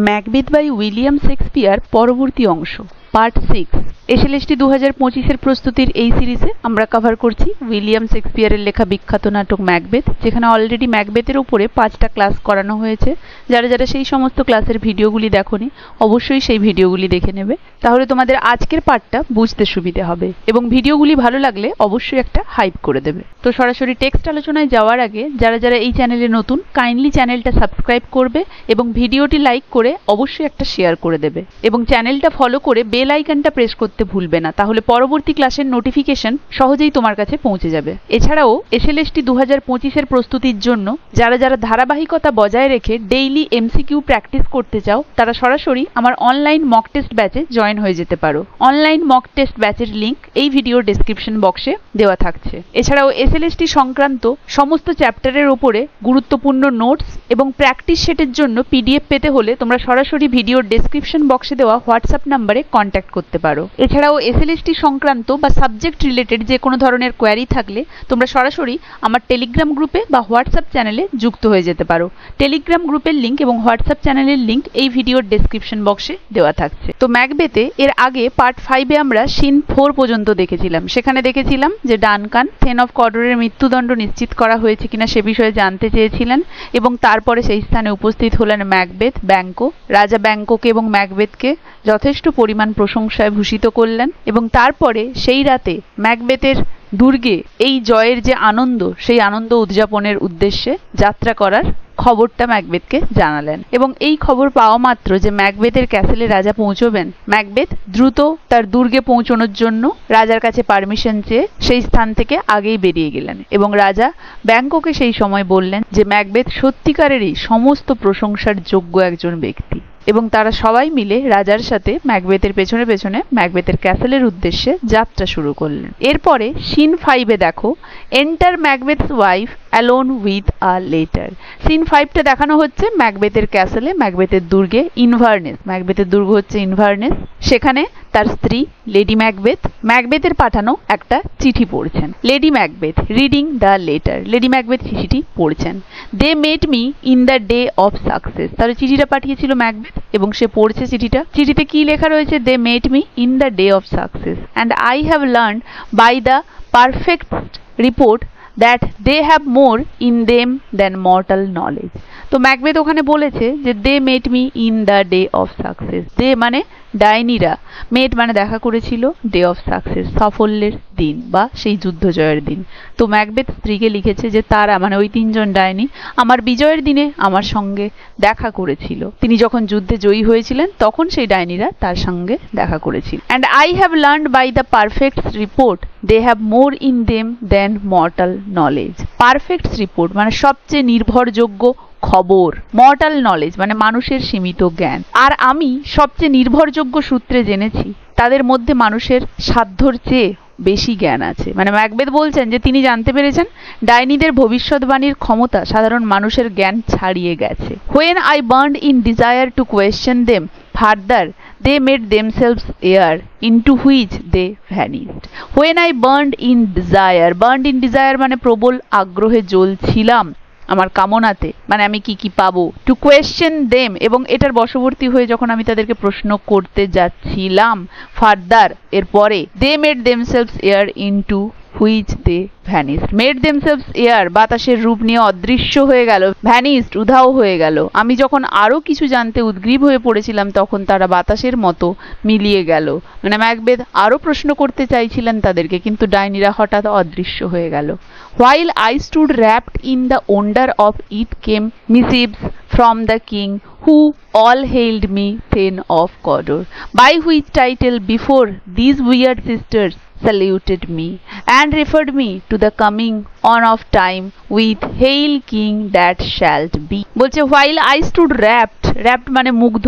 Macbeth by William Shakespeare পরবর্তী অংশ part 6 SLST 2025 এর প্রস্তুতির এই সিরিজে আমরা কভার করছি উইলিয়াম শেক্সপিয়ারের লেখা বিখ্যাত নাটক ম্যাকবেথ, যেখানে অলরেডি ম্যাকবেথের উপরে 5টা ক্লাস করানো হয়েছে। যারা যারা সেই সমস্ত ক্লাসের ভিডিওগুলি দেখোনি অবশ্যই সেই ভিডিওগুলি দেখে নেবে, তাহলে তোমাদের আজকের পার্টটা বুঝতে সুবিধা হবে এবং ভিডিওগুলি ভালো লাগলে অবশ্যই একটা হাইপ করে দেবে। তো সরাসরি টেক্সট আলোচনায় যাওয়ার আগে যারা যারা এই চ্যানেলে নতুন কাইন্ডলি চ্যানেলটা সাবস্ক্রাইব করবে এবং ভিডিওটি লাইক করে অবশ্যই একটা শেয়ার করে দেবে এবং চ্যানেলটা ফলো করে বেল আইকনটা প্রেস করতে ভুলবে না, তাহলে পরবর্তী ক্লাসের নোটিফিকেশন সহজেই তোমার কাছে পৌঁছে যাবে। এছাড়াও এসএলএসটি 2025 এর প্রস্তুতির জন্য যারা যারা ধারাবাহিকতা বজায় রেখে ডেইলি এমসিকিউ প্র্যাকটিস করতে চাও তারা সরাসরি আমার অনলাইন মক টেস্ট ব্যাচে জয়েন হয়ে যেতে পারো। অনলাইন মক টেস্ট ব্যাচের লিংক এই ভিডিওর ডেসক্রিপশন বক্সে দেওয়া থাকছে। এছাড়াও এসএলএসটি সংক্রান্ত সমস্ত চ্যাপ্টারের ওপরে গুরুত্বপূর্ণ নোটস এবং প্র্যাকটিস সেটের জন্য পিডিএফ পেতে হলে তোমরা সরাসরি ভিডিওর ডেসক্রিপশন বক্সে দেওয়া হোয়াটসঅ্যাপ নাম্বারে কন্ট্যাক্ট করতে পারো। এছাড়াও এসএলএসটি সংক্রান্ত বা সাবজেক্ট রিলেটেড যে কোনো ধরনের কোয়ারি থাকলে তোমরা সরাসরি আমার টেলিগ্রাম গ্রুপে বা হোয়াটসঅ্যাপ চ্যানেলে যুক্ত হয়ে যেতে পারো। টেলিগ্রাম গ্রুপের লিংক এবং হোয়াটসঅ্যাপ চ্যানেলের লিংক এই ভিডিওর ডেসক্রিপশন বক্সে দেওয়া থাকছে। তো ম্যাকবেথে এর আগে পার্ট 5-এ আমরা সিন 4 পর্যন্ত দেখেছিলাম। সেখানে দেখেছিলাম যে ডানকান থেন অফ কডরের মৃত্যুদণ্ড নিশ্চিত করা হয়েছে কিনা সে বিষয়ে জানতে চেয়েছিলেন এবং তারপরে সেই স্থানে উপস্থিত হলেন ম্যাকবেথ ব্যাংকো। রাজা ব্যাংকোকে এবং ম্যাকবেথকে যথেষ্ট পরিমাণ প্রশংসায় ভূষিত করলেন এবং তারপরে সেই রাতে ম্যাকবেথের দুর্গে এই জয়ের যে আনন্দ সেই আনন্দ উদযাপনের উদ্দেশ্যে যাত্রা করার খবরটা ম্যাকবেথকে জানালেন এবং এই খবর পাওয়া মাত্র যে ম্যাকবেথের ক্যাসেলে রাজা পৌঁছবেন, ম্যাকবেথ দ্রুত তার দুর্গে পৌঁছানোর জন্য রাজার কাছে পারমিশন চেয়ে সেই স্থান থেকে আগেই বেরিয়ে গেলেন এবং রাজা ব্যাংকোকে সেই সময় বললেন যে ম্যাকবেথ সত্যিকারেরই সমস্ত প্রশংসার যোগ্য একজন ব্যক্তি এবং তারা সবাই মিলে রাজার সাথে ম্যাকবেথের পেছনে পেছনে ম্যাকবেথের ক্যাসেলের উদ্দেশ্যে যাত্রা শুরু করলেন। এরপরে সিন 5-এ দেখো enter Macbeth's wife alone with a letter. Scene 5টা দেখানো হচ্ছে ম্যাকবেথের ক্যাসেলে, ম্যাকবেথের দুর্গে ইনভারনেস। ম্যাকবেথের দুর্গ হচ্ছে ইনভারনেস। সেখানে তার স্ত্রী লেডি ম্যাকবেথ ম্যাকবেথের পাঠানো একটা চিঠি পড়ছেন। Lady Macbeth reading the letter. Lady Macbeth চিঠিটি পড়ছেন। They met me in the day of success. তাহলে চিঠিটা পাঠিয়েছিল ম্যাকবেথ এবং সে পড়ছে চিঠিটা। চিঠিতে কি লেখা রয়েছে? They met me in the day of success and I have learn by the perfect report that they have more in them than mortal knowledge. তো ম্যাকবেথ ওখানে বলেছে যে they met me in the day of success. They মানে ডাইনিরা, মেট মানে দেখা করেছিল, day of success সাফল্যের দিন বা সেই যুদ্ধ জয়ের দিন। তো ম্যাকবেথ স্ত্রীকে লিখেছে যে তারা মানে ওই 3জন ডাইনি আমার বিজয়ের দিনে আমার সঙ্গে দেখা করেছিল। তিনি যখন যুদ্ধে জয়ী হয়েছিলেন তখন সেই ডাইনিরা তার সঙ্গে দেখা করেছিল। And I have learned by the perfect report they have more in them than mortal knowledge. Perfect report মানে সবচেয়ে নির্ভরযোগ্য খবর, মর্টাল নলেজ মানে মানুষের সীমিত জ্ঞান। আর আমি সবচেয়ে নির্ভরযোগ্য সূত্রে জেনেছি তাদের মধ্যে মানুষের সাধ্যর চেয়ে বেশি জ্ঞান আছে। মানে ম্যাকবেথ বলছেন যে তিনি জানতে পেরেছেন ডাইনিদের ভবিষ্যৎবাণীর ক্ষমতা সাধারণ মানুষের জ্ঞান ছাড়িয়ে গেছে। When I burned in desire to question them further, they made themselves air into which they vanished. When I burned in desire মানে প্রবল আগ্রহে জ্বলছিলাম আমার কামনাতে, মানে আমি কি কি পাবো। টু কোয়েশ্চেন দেম এবং এটার বশবর্তী হয়ে যখন আমি তাদেরকে প্রশ্ন করতে যাচ্ছিলাম ফার্দার এরপরে, they made themselves air into which they vanished. Made themselves air বাতাসের রূপ নিয়ে অদৃশ্য হয়ে গেল, ভ্যানিস্ট উধাও হয়ে গেল। আমি যখন আরো কিছু জানতে উদ্গ্রীব হয়ে পড়েছিলাম তখন তারা বাতাসের মতো মিলিয়ে গেল। মানে ম্যাকবেথ আরো প্রশ্ন করতে চাইছিলেন তাদেরকে, কিন্তু ডাইনিরা হঠাৎ অদৃশ্য হয়ে গেল। While I stood wrapped in the wonder of it came missives from the king who all hailed me Thane of Cawdor, by which title before these weird sisters saluted me and referred me to the coming on of time with hail king that shalt be. বলছে while I stood wrapped মানে মুগ্ধ,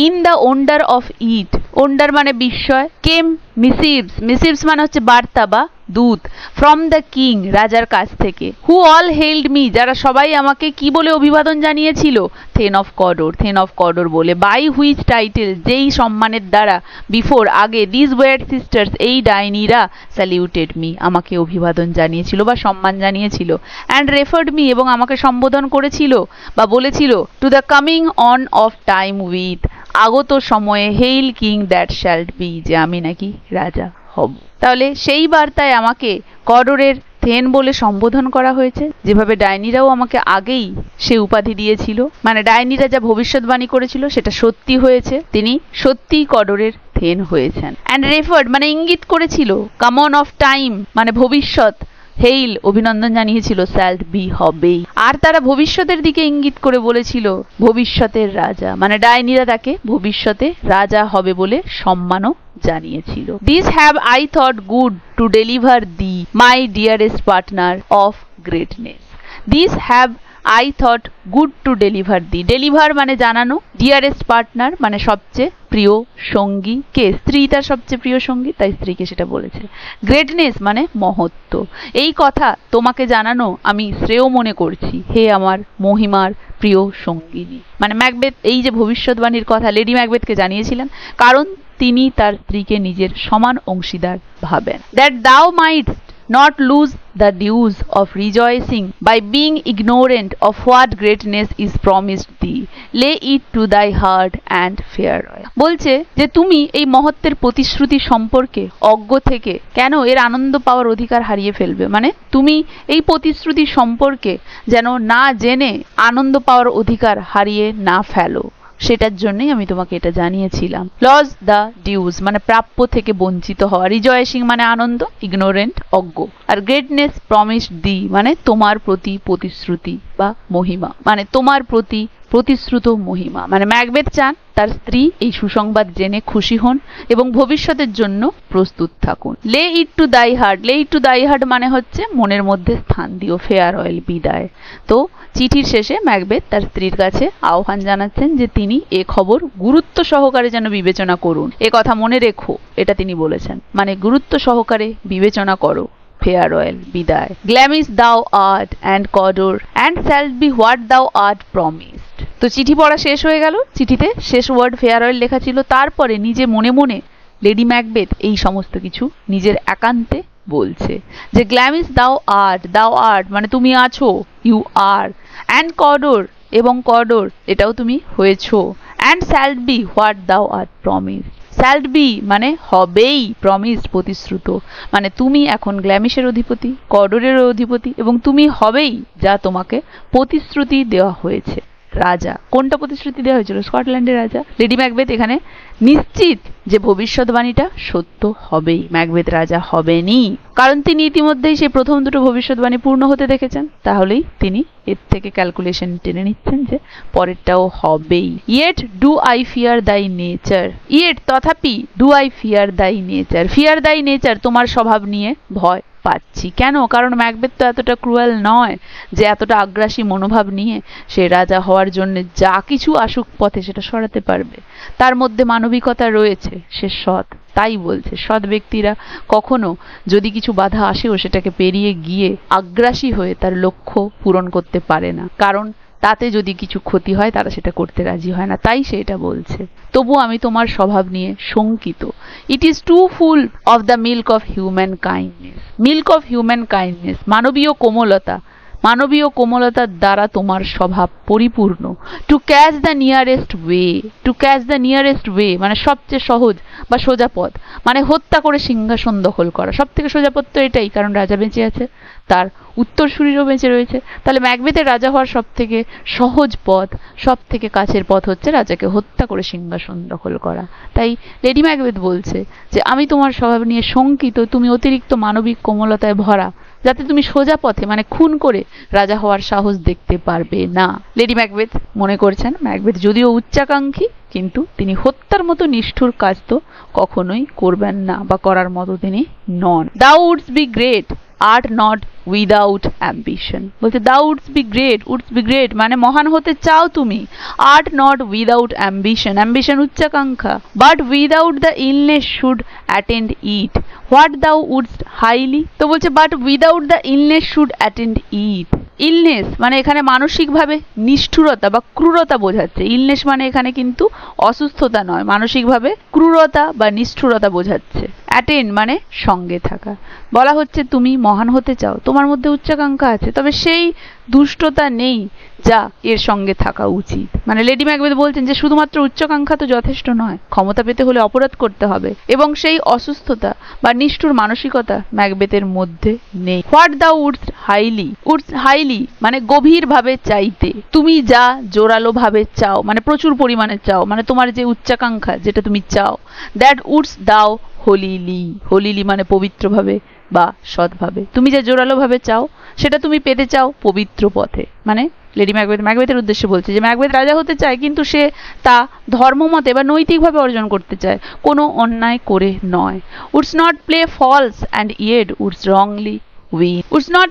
in the wonder of it, wonder মানে বিস্ময়, came মিসিভস, মিসিভস মানে হচ্ছে বার্তা বা দূত, ফ্রম দ্য কিং, রাজার কাছ থেকে, হু অল হেল্ড মি, যারা সবাই আমাকে কি বলে অভিবাদন জানিয়েছিল, থেন অফ কডর, থেন অফ কডর বলে, বাই হুইচ টাইটেল, যেই সম্মানের দ্বারা, বিফোর, আগে, দিস ওয়েড সিস্টার্স, এই ডাইনিরা, স্যালিউটেড মি, আমাকে অভিবাদন জানিয়েছিল বা সম্মান জানিয়েছিল, অ্যান্ড রেফার্ড মি, এবং আমাকে সম্বোধন করেছিল বা বলেছিল, to the coming on of time with, আগত সময়ে, হেইল কিং দ্যাট শ্যাল্ট বি, যে আমি নাকি রাজা হব। তাহলে সেই বার্তায় আমাকে কডরের থেন বলে সম্বোধন করা হয়েছে, যেভাবে ডাইনিরাও আমাকে আগেই সে উপাধি দিয়েছিল, মানে ডাইনিরা যা ভবিষ্যৎবাণী করেছিল সেটা সত্যি হয়েছে, তিনি সত্যিই কডরের থেন হয়েছেন। অ্যান্ড রেফার্ড মানে ইঙ্গিত করেছিল, কামন অফ টাইম মানে ভবিষ্যৎ, হেইল অভিনন্দন জানিয়েছিল, স্যাল্ট বি হবেই, আর তারা ভবিষ্যতের দিকে ইঙ্গিত করে বলেছিল ভবিষ্যতের রাজা, মানে ডাইনিরা তাকে ভবিষ্যতে রাজা হবে বলে সম্মানও জানিয়েছিল। This have I thought good to deliver the my dearest partner of greatness, this have I thought good to deliver the, deliver মানে জানানো, ডিয়ারেস্ট পার্টনার মানে সবচেয়ে প্রিয় সঙ্গী, কে, স্ত্রী তার সবচেয়ে প্রিয় সঙ্গী, তাই স্ত্রীকে সেটা বলেছে। গ্রেটনেস মানে মহত্ব, এই কথা তোমাকে জানানো আমি শ্রেয় মনে করছি, হে আমার মহিমার প্রিয় সঙ্গিনী, মানে ম্যাকবেথ এই যে ভবিষ্যৎবাণীর কথা লেডি ম্যাকবেথকে জানিয়েছিলেন, কারণ তিনি তার স্ত্রীকে নিজের সমান অংশীদার ভাবেন। দ্যাট দাও mites not lose the dues of rejoicing by being ignorant of what greatness is promised thee, lay it to thy heart and fear. বলছে যে তুমি এই মহত্বের প্রতিশ্রুতি সম্পর্কে অজ্ঞ থেকে কেন এর আনন্দ পাওয়ার অধিকার হারিয়ে ফেলবে, মানে তুমি এই প্রতিশ্রুতি সম্পর্কে যেন না জেনে আনন্দ পাওয়ার অধিকার হারিয়ে না ফেলো, সেটার জন্যই আমি তোমাকে এটা জানিয়েছিলাম। লস দ্য ডিউজ মানে প্রাপ্য থেকে বঞ্চিত হওয়া, রিজয়েসিং মানে আনন্দ, ইগনোরেন্ট অজ্ঞ, আর গ্রেটনেস প্রমিস দি মানে তোমার প্রতি প্রতিশ্রুতি বা মহিমা, মানে তোমার প্রতি প্রতিশ্রুত মহিমা, মানে ম্যাকবেথ চান তার স্ত্রী এই সুসংবাদ জেনে খুশি হন এবং ভবিষ্যতের জন্য প্রস্তুত থাকুন। লে ইট টু দাই হার্ট, লে ইট টু দাই হার্ট মানে হচ্ছে মনের মধ্যে স্থান দিও, ফেয়ারওয়েল, বিদায়। তো চিঠির শেষে ম্যাকবেথ তার স্ত্রীর কাছে আহ্বান জানাচ্ছেন যে তিনি এ খবর গুরুত্ব সহকারে যেন বিবেচনা করুন, এ কথা মনে রেখো, এটা তিনি বলেছেন, মানে গুরুত্ব সহকারে বিবেচনা করো, ফেয়ারওয়েল, বিদায়। Glamis thou art and Cawdor and shalt be what thou art promised. তো চিঠি পড়া শেষ হয়ে গেল, চিঠিতে শেষ ওয়ার্ড ফেয়ারওয়েল লেখা ছিল, তারপরে নিজে মনে মনে লেডি ম্যাকবেথ এই সমস্ত কিছু নিজের একান্তে বলছে যে গ্ল্যামিস দাও আর্ট মানে তুমি আছো, ইউ আর, অ্যান্ড কডর এবং কডর এটাও তুমি হয়েছো, and shalt be what thou art promised, শ্যাল্ট B মানে হবেই, প্রমিসড প্রতিশ্রুত, মানে তুমি এখন গ্ল্যামিসের অধিপতি, কডরের অধিপতি, এবং তুমি হবেই যা তোমাকে প্রতিশ্রুতি দেওয়া হয়েছে, রাজা। কোনটা প্রতিশ্রুতি দেওয়া হয়েছিল? স্কটল্যান্ডের রাজা। লেডি ম্যাকবেথ এখানে নিশ্চিত যে ভবিষ্যৎবাণীটা সত্য হবেই, ম্যাকবেথ রাজা হবেনি, কারণ তিনি ইতিমধ্যেই সেই প্রথম দুটো ভবিষ্যৎবাণী পূর্ণ হতে দেখেছেন, তাহলেই তিনি এর থেকে ক্যালকুলেশন টেনে নিচ্ছেন যে পরেরটাও হবেই। ইয়েট ডু আই ফিয়ার দাই নেচার, ইয়েট তথাপি, ডু আই ফিয়ার দাই নেচার, ফিয়ার দাই নেচার তোমার স্বভাব নিয়ে ভয় পাচ্ছি। কেন? কারণ ম্যাকবেথ তো এতটা ক্রুয়েল নয় যে এতটা আগ্রাসী মনোভাব নিয়ে সে রাজা হওয়ার জন্য যা কিছু আসুক পথে সেটা সরাতে পারবে, তার মধ্যে মানবিকতা রয়েছে, সে সৎ, তাই বলছে সৎ ব্যক্তিরা কখনো যদি কিছু বাধা আসেও সেটাকে পেরিয়ে গিয়ে আগ্রাসী হয়ে তার লক্ষ্য পূরণ করতে পারে না, কারণ তাতে যদি কিছু ক্ষতি হয় তারা সেটা করতে রাজি হয় না, তাই সে এটা বলছে। তবু আমি তোমার স্বভাব নিয়ে শঙ্কিত। It is too full of the milk of human kindness, milk of human kindness মানবীয় কোমলতা, মানবীয় কোমলতার দ্বারা তোমার স্বভাব পরিপূর্ণ। To catch the nearest way, to catch the nearest way মানে সবচেয়ে সহজ বা সোজা পথ, মানে হত্যা করে সিংহাসন দখল করা, সব থেকে সোজা পথ তো এটাই, কারণ রাজা বেঁচে আছে, তার উত্তরসূরিরও বেঁচে রয়েছে, তাহলে ম্যাকবেথের রাজা হওয়ার সব থেকে সহজ পথ, সব থেকে কাছের পথ হচ্ছে রাজাকে হত্যা করে সিংহাসন দখল করা। তাই লেডি ম্যাকবেথ বলছে যে আমি তোমার স্বভাব নিয়ে শঙ্কিত, তুমি অতিরিক্ত মানবিক কোমলতায় ভরা, যাতে তুমি সোজা পথে মানে খুন করে রাজা হওয়ার সাহস দেখতে পারবে না। লেডি ম্যাকবেথ মনে করছেন ম্যাকবেথ যদিও উচ্চাকাঙ্ক্ষী কিন্তু তিনি হত্যার মতো নিষ্ঠুর কাজ তো কখনোই করবেন না বা করার মতো তিনি নন। Thou wouldst be great, art not without ambition। বলছে thou wouldst be great মানে মহান হতে চাও তুমি, art not without ambition, ambition উচ্চাকাঙ্ক্ষা, but without the illness should attend it, what thou wouldst highly। তো বলছে but without the illness should attend it, illness মানে এখানে মানসিকভাবে নিষ্ঠুরতা বা ক্রূরতা বোঝাচ্ছে। ইলনেস মানে এখানে কিন্তু অসুস্থতা নয়, মানসিকভাবে ক্রূরতা বা নিষ্ঠুরতা বোঝাচ্ছে। অ্যাটেন্ড মানে সঙ্গে থাকা। বলা হচ্ছে তুমি মহান হতে চাও, তোমার মধ্যে উচ্চাকাঙ্ক্ষা আছে, তবে সেই দুষ্টতা নেই যা এর সঙ্গে থাকা উচিত। মানে লেডি ম্যাকবেথ বলছেন যে শুধুমাত্র উচ্চাকাঙ্ক্ষা তো যথেষ্ট নয়, ক্ষমতা পেতে হলে অপরাধ করতে হবে, এবং সেই অসুস্থতা বা নিষ্ঠুর মানসিকতা ম্যাকবেথের মধ্যে নেই। হোয়াট দ্য উডস হাইলি মানে গভীর ভাবে চাইতে, তুমি যা জোরালো ভাবে চাও মানে প্রচুর পরিমাণে চাও, মানে তোমার যে উচ্চাকাঙ্ক্ষা যেটা তুমি চাও, দ্যাট উডস দাও হোলিলি মানে পবিত্রভাবে বা সৎভাবে, তুমি যা জোরালো ভাবে চাও সেটা তুমি পেতে চাও পবিত্র পথে। মানে লেডি ম্যাকবেথের উদ্দেশ্যে বলছে যে ম্যাকবেথ রাজা হতে চায়, কিন্তু সে তা ধর্মমতে বা নৈতিকভাবে অর্জন করতে চায়, কোনো অন্যায় করে নয়। Would not play false and yet would wrongly win. Would not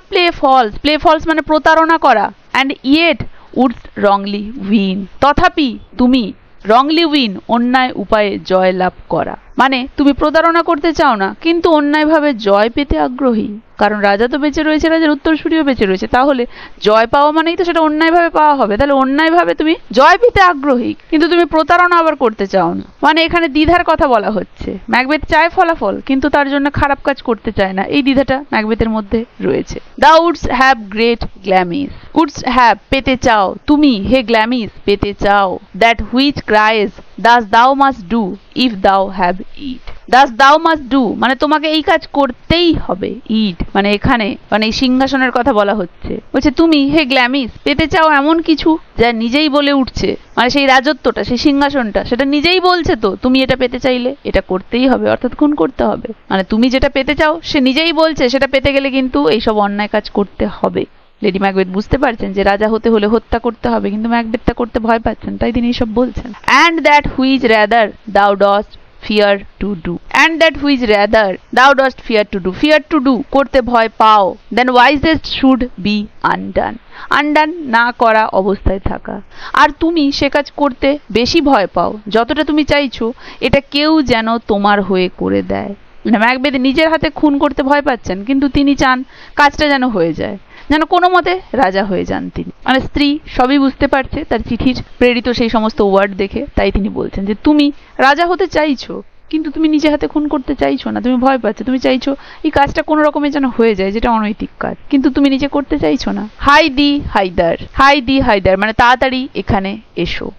play false মানে প্রতারণা করা, and yet would wrongly win তথাপি তুমি রংলি উইন অন্যায় উপায়ে জয় লাভ করা। মানে তুমি প্রতারণা করতে চাও না, কিন্তু অন্যায়ভাবে জয় পেতে আগ্রহী, কারণ রাজা তো বেঁচে রয়েছে, রাজার উত্তরসূরিও বেঁচে রয়েছে, তাহলে জয় পাওয়া মানেই তো সেটা অন্যায়ভাবে পাওয়া হবে, তাহলে অন্যায়ভাবে তুমি জয় পেতে আগ্রহী কিন্তু তুমি প্রতারণা আবার করতে চাও না। মানে এখানে দ্বিধার কথা বলা হচ্ছে। ম্যাকবেথ চায় ফলাফল, কিন্তু তার জন্য খারাপ কাজ করতে চায় না, এই দ্বিধাটা ম্যাকবেথের মধ্যে রয়েছে। Thou wouldst have great glamis, wouldst have পেতে চাও, তুমি হে গ্ল্যামিস পেতে চাও, that which cries thus thou must do if thou have it। thus thou must do মানে তোমাকে এই কাজ করতেই হবে, ইট মানে এখানে মানে এই সিংহাসনের কথা বলা হচ্ছে। বলছে তুমি হে গ্ল্যামিস পেতে চাও এমন কিছু যা নিজেই বলে উঠছে, মানে সেই রাজত্বটা সেই সিংহাসনটা সেটা নিজেই বলছে তো তুমি এটা পেতে চাইলে এটা করতেই হবে, অর্থাৎ খুন করতে হবে। মানে তুমি যেটা পেতে চাও সে নিজেই বলছে সেটা পেতে গেলে কিন্তু এইসব অন্যায় কাজ করতে হবে। লেডি ম্যাকবেথ বুঝতে পারছেন যে রাজা হতে হলে হত্যা করতে হবে, কিন্তু ম্যাকবেথ তা করতে ভয় পাচ্ছেন, তাই তিনি এইসব বলছেন। And that which rather thou dost fear to do, and that which rather thou dost fear to do করতে ভয় পাও, then wisest should be undone না করা অবস্থায় থাকা। আর তুমি সে কাজ করতে বেশি ভয় পাও যতটা তুমি চাইছো এটা কেউ যেন তোমার হয়ে করে দেয়। মানে ম্যাকবেথ নিজের হাতে খুন করতে ভয় পাচ্ছেন, কিন্তু তিনি চান কাজটা যেন হয়ে যায়, যেন কোনো মতে রাজা হয়ে যান তিনি। মানে স্ত্রী সবই বুঝতে পারছে তার চিঠির প্রেরিত সেই সমস্ত ওয়ার্ড দেখে, তাই তিনি বলছেন যে তুমি রাজা হতে চাইছো, কিন্তু তুমি নিজে হাতে খুন করতে চাইছো না, তুমি ভয় পাচ্ছ, তুমি চাইছো এই কাজটা কোনো রকমে যেন হয়ে যায়, যেটা অনৈতিক কাজ, কিন্তু তুমি নিজে করতে চাইছো না। হাই দি হাইদার মানে তাড়াতাড়ি এখানে এসো।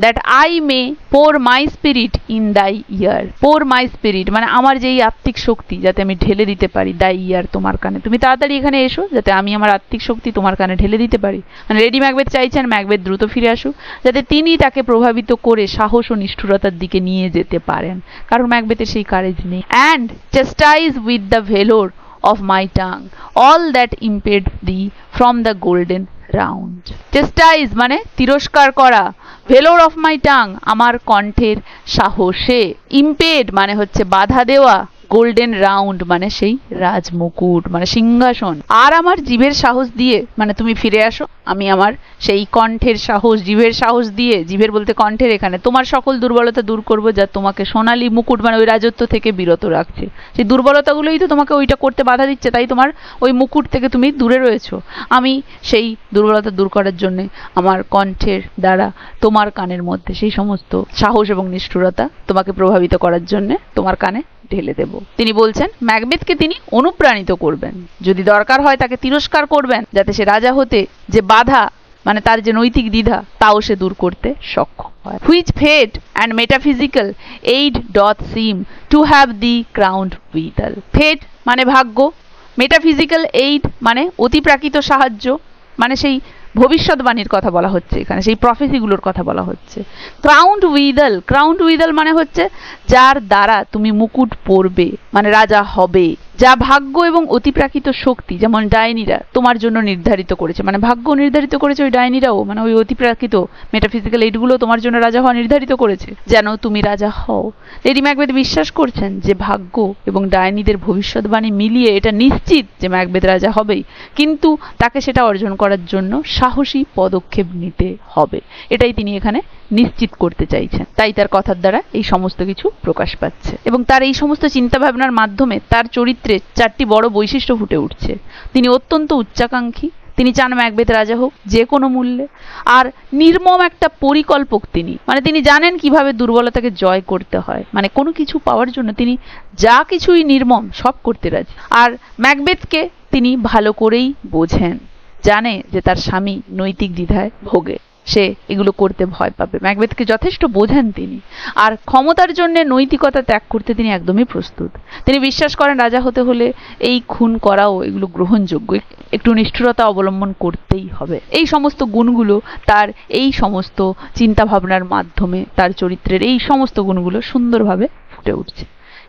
that I may pour my spirit in thy ear, pour my spirit মানে আমার যেই আত্মিক শক্তি যাতে আমি ঢেলে দিতে পারি, thy ear তোমার কানে, তুমি তাড়াতাড়ি এখানে এসো যাতে আমি আমার আত্মিক শক্তি তোমার কানে ঢেলে দিতে পারি। মানে লেডি ম্যাকবেথ চাইছেন ম্যাকবেথ দ্রুত ফিরে আসুক, যাতে তিনি তাকে প্রভাবিত করে সাহস ও নিষ্ঠুরতার দিকে নিয়ে যেতে পারেন, কারণ ম্যাকবেথের সেই কারেজ নেই। and chastise with the velour of my tongue all that impede thee from the golden round। chastise মানে তিরস্কার করা, ভেলোর অফ মাই টাং আমার কণ্ঠের সাহসে, ইম্পেড মানে হচ্ছে বাধা দেওয়া, গোল্ডেন রাউন্ড মানে সেই রাজমুকুট মানে সিংহাসন। আর আমার জিভের সাহস দিয়ে মানে তুমি ফিরে আসো, আমি আমার সেই কণ্ঠের সাহস জিভের সাহস দিয়ে, জিভের বলতে কণ্ঠের এখানে, তোমার সকল দুর্বলতা দূর করবো যা তোমাকে সোনালী মুকুট মানে ওই রাজত্ব থেকে বিরত রাখছে। সেই দুর্বলতাগুলোই তো তোমাকে ওইটা করতে বাধা দিচ্ছে, তাই তোমার ওই মুকুট থেকে তুমি দূরে রয়েছো। আমি সেই দুর্বলতা দূর করার জন্য আমার কণ্ঠের দ্বারা তোমার কানের মধ্যে সেই সমস্ত সাহস এবং নিষ্ঠুরতা তোমাকে প্রভাবিত করার জন্য তোমার কানে ঢেলে দেব। তিনি বলছেন ম্যাকবেথকে তিনি অনুপ্রাণিত করবেন, যদি দরকার হয় তাকে তিরস্কার করবেন, যাতে সে রাজা হতে যে বাধা মানে তার যে নৈতিক দ্বিধা তাও সে দূর করতে সক্ষম হয়। Which fate and metaphysical aid doth seem to have thee crowned withal। Fate মানে ভাগ্য, মেটাফিজিক্যাল এইড মানে অতিপ্রাকৃত সাহায্য, মানে সেই ভবিষ্যৎবাণীর কথা বলা হচ্ছে এখানে, সেই প্রফেসিগুলোর কথা বলা হচ্ছে। ক্রাউন্ড উইদাল মানে হচ্ছে যার দ্বারা তুমি মুকুট পরবে মানে রাজা হবে, যা ভাগ্য এবং অতিপ্রাকৃত শক্তি যেমন ডাইনিরা তোমার জন্য নির্ধারিত করেছে, মানে ভাগ্য নির্ধারিত করেছে ওই ডাইনিরাও, মানে ওই অতিপ্রাকৃত মেটাফিজিক্যাল এইটগুলো তোমার জন্য রাজা হওয়া নির্ধারিত করেছে যেন তুমি রাজা হও। লেডি ম্যাকবেথ বিশ্বাস করছেন যে ভাগ্য এবং ডাইনিদের ভবিষ্যৎবাণী মিলিয়ে এটা নিশ্চিত যে ম্যাকবেথ রাজা হবেই, কিন্তু তাকে সেটা অর্জন করার জন্য সাহসী পদক্ষেপ নিতে হবে, এটাই তিনি এখানে নিশ্চিত করতে চাইছেন। তাই তার কথার দ্বারা এই সমস্ত কিছু প্রকাশ পাচ্ছে এবং তার এই সমস্ত চিন্তা ভাবনার মাধ্যমে তার চরিত্রে চারটি বড় বৈশিষ্ট্য ফুটে উঠছে। তিনি অত্যন্ত উচ্চাকাঙ্ক্ষী, তিনি চান ম্যাকবেথ রাজা হোক যে কোনো মূল্যে, আর নির্মম একটা পরিকল্পক তিনি, মানে তিনি জানেন কিভাবে দুর্বলতাকে জয় করতে হয়, মানে কোনো কিছু পাওয়ার জন্য তিনি যা কিছুই নির্মম সব করতে রাজি। আর ম্যাকবেথকে তিনি ভালো করেই বোঝেন, জানে যে তার স্বামী নৈতিক দ্বিধায় ভোগে, সে এগুলো করতে ভয় পাবে। ম্যাকবেথকে যথেষ্ট বোঝেন তিনি, আর ক্ষমতার জন্য নৈতিকতা ত্যাগ করতে তিনি একদমই প্রস্তুত। তিনি বিশ্বাস করেন রাজা হতে হলে এই খুন করাও এগুলো গ্রহণযোগ্য, একটু নিষ্ঠুরতা অবলম্বন করতেই হবে। এই সমস্ত গুণগুলো তার এই সমস্ত চিন্তা ভাবনার মাধ্যমে তার চরিত্রের এই সমস্ত গুণগুলো সুন্দরভাবে ফুটে উঠছে।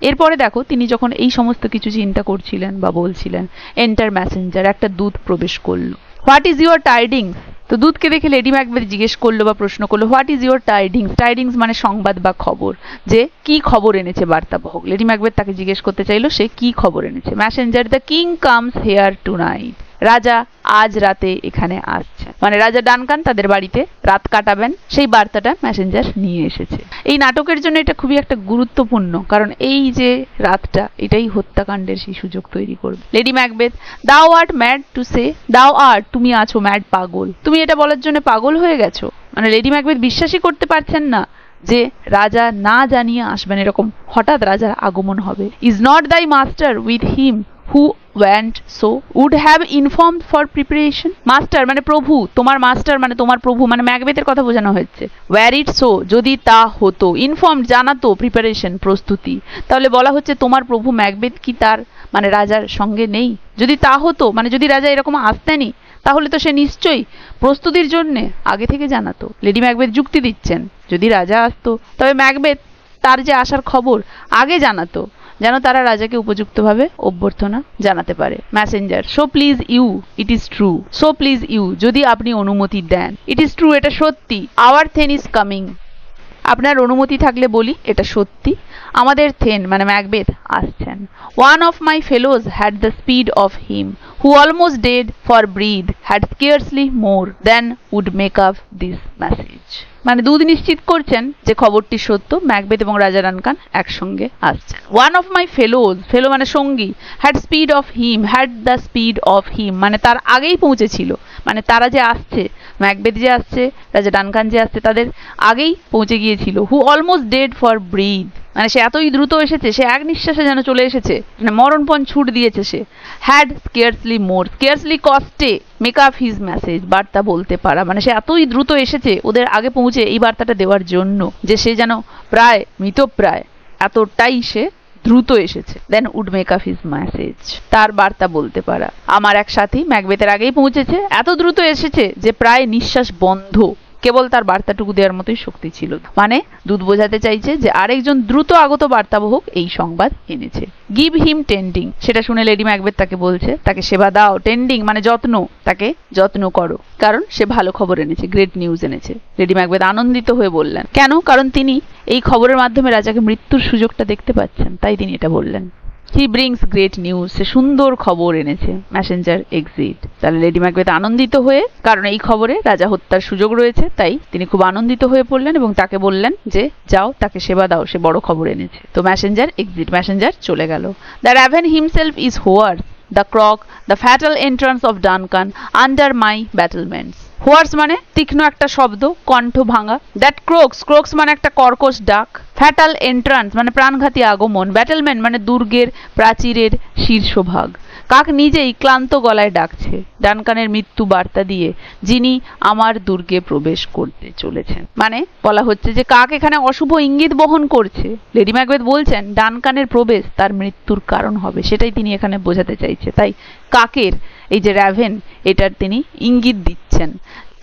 এরপরে দেখো তিনি যখন এই সমস্ত কিছু চিন্তা করছিলেন বা বলছিলেন, এন্টার মেসেঞ্জার, একটা দূত প্রবেশ করলো। What is your tidings? তো দূতকে দেখে লেডি ম্যাকবেথ জিজ্ঞেস করলো বা প্রশ্ন করলো, what is your tidings? Tidings মানে সংবাদ বা খবর, যে কি খবর এনেছে বার্তাবাহক। লেডি ম্যাকবেথ তাকে জিজ্ঞেস করতে চাইলো সে কি খবর এনেছে। Messenger, the king comes hair tonight, রাজা আজ রাতে এখানে আসছে, মানে রাজা ডানকান তাদের বাড়িতে রাত কাটাবেন, সেই বার্তাটা মেসেঞ্জার নিয়ে এসেছে। এই নাটকের জন্য এটা খুবই একটা গুরুত্বপূর্ণ, কারণ এই যে রাতটা এটাই হত্যাকাণ্ডের সেই সুযোগ তৈরি করবে। লেডি ম্যাকবেথ, দাও আর্ট ম্যাড টু সে, দাও আর্ট তুমি আছো ম্যাড, পাগল, তুমি এটা বলার জন্য পাগল হয়ে গেছো। মানে লেডি ম্যাকবেথ বিশ্বাসই করতে পারছেন না যে রাজা না জানিয়ে আসবেন, এরকম হঠাৎ রাজার আগমন হবে। ইজ নট দাই master with him who went so would have informed for preparation? Master মানে প্রভু, তোমার মাস্টার মানে তোমার প্রভু, মানে ম্যাকবেথের কথা বোঝানো হচ্ছে। were it so, যদি তা হতো, ইনফর্মড জানাতো, প্রিপারেশন প্রস্তুতি, তাহলে বলা হচ্ছে তোমার প্রভু ম্যাকবেথ কি তার মানে রাজার সঙ্গে নেই? যদি তা হতো মানে যদি রাজা এরকম আসতেনি তাহলে তো সে নিশ্চয়ই প্রস্তুতির জন্য আগে থেকে জানাতো। লেডি ম্যাকবেথ যুক্তি দিচ্ছেন যদি রাজা আসতো তবে ম্যাকবেথ তার যে আসার খবর আগে জানাতো, যেন তারা রাজাকে উপযুক্তভাবে অভ্যর্থনা জানাতে পারে। Messenger, so please you, it is true, so please you, যদি আপনি অনুমতি দেন, ইট ইজ ট্রু, এটা সত্যি, আওয়ার থেন ইজ কামিং, আপনার অনুমতি থাকলে বলি এটা সত্যি, আমাদের থেন মানে ম্যাকবেথ আসছেন। One of my fellows had the speed of him who almost dead for breath, had scarcely more than would make up this message. মানে দুধ নিশ্চিত করছেন যে খবরটি সত্য, ম্যাকবেথ এবং রাজা ডানকান একসঙ্গে আসছেন। ওয়ান অফ মাই ফেলোজ, ফেলো মানে সঙ্গী, had speed of him, had the speed of হিম মানে তার আগেই পৌঁছেছিল, মানে তারা যে আসছে, ম্যাকবেথ যে আসছে, রাজা ডানকান যে আসছে, তাদের আগেই পৌঁছে গিয়েছিল। হু অলমোস্ট ডেড ফর ব্রিথ, মানে সে এতই দ্রুত এসেছে, সে এক নিঃশ্বাসে যেন চলে এসেছে, মানে মরণপণ ছুট দিয়েছে সে। হ্যাড স্কেয়ারসলি মোর, স্কেয়ারসলি কষ্টে মেক আপ হিজ মেসেজ, বার্তা বলতে পারা, মানে সে এতই দ্রুত এসেছে ওদের আগে পৌঁছে এই বার্তাটা দেওয়ার জন্য যে সে যেন প্রায় মৃতপ্রায়, এতটাই সে দ্রুত এসেছে। Then would make up his message, তার বার্তা বলতে পারা। আমার এক সাথী ম্যাকবেথের আগেই পৌঁছেছে, এত দ্রুত এসেছে যে প্রায় নিঃশ্বাস বন্ধ, কেবল তার বার্তাটুকু দেওয়ার মতোই শক্তি ছিল। মানে দুধ বোঝাতে চাইছে যে আরেকজন দ্রুত আগত বার্তাবহক এই সংবাদ এনেছে। গিভ হিম টেন্ডিং, সেটা শুনে লেডি ম্যাকবেথ তাকে বলছে তাকে সেবা দাও, টেন্ডিং মানে যত্ন, তাকে যত্ন করো, কারণ সে ভালো খবর এনেছে, গ্রেট নিউজ এনেছে। লেডি ম্যাকবেথ আনন্দিত হয়ে বললেন, কেন? কারণ তিনি এই খবরের মাধ্যমে রাজাকে মৃত্যুর সুযোগটা দেখতে পাচ্ছেন, তাই তিনি এটা বললেন। হি ব্রিংস গ্রেট নিউজ, সে সুন্দর খবর এনেছে। মেসেঞ্জার এক্সিট, তাহলে লেডি ম্যাকবেথ আনন্দিত হয়ে, কারণ এই খবরে রাজা হত্যার সুযোগ রয়েছে, তাই তিনি খুব আনন্দিত হয়ে পড়লেন এবং তাকে বললেন যে যাও তাকে সেবা দাও, সে বড় খবর এনেছে। তো মেসেঞ্জার এক্সিট, মেসেঞ্জার চলে গেল। The raven himself is hoarse, the croak, the fatal entrance of Duncan under my battlements. Hoarse মানে তীক্ষ্ণ একটা শব্দ, কণ্ঠ ভাঙা। দ্যাট ক্রোকস, ক্রোকস মানে একটা কর্কশ ডাক। ফ্যাটাল এন্ট্রান্স মানে প্রাণঘাতী আগমন। ব্যাটেলমেন্ট মানে দুর্গের প্রাচীরের শীর্ষভাগ। কাক নিজেই ক্লান্ত গলায় ডাকছে ডানকানের মৃত্যু বার্তা দিয়ে, যিনি আমার দুর্গে প্রবেশ করতে চলেছেন। মানে বলা হচ্ছে যে কাক এখানে অশুভ ইঙ্গিত বহন করছে। লেডি ম্যাকবেথ বলছেন ডানকানের প্রবেশ তার মৃত্যুর কারণ হবে, সেটাই তিনি এখানে বোঝাতে চাইছে। তাই কাকের এই যে র্যাভেন, এটার তিনি ইঙ্গিত দিচ্ছেন।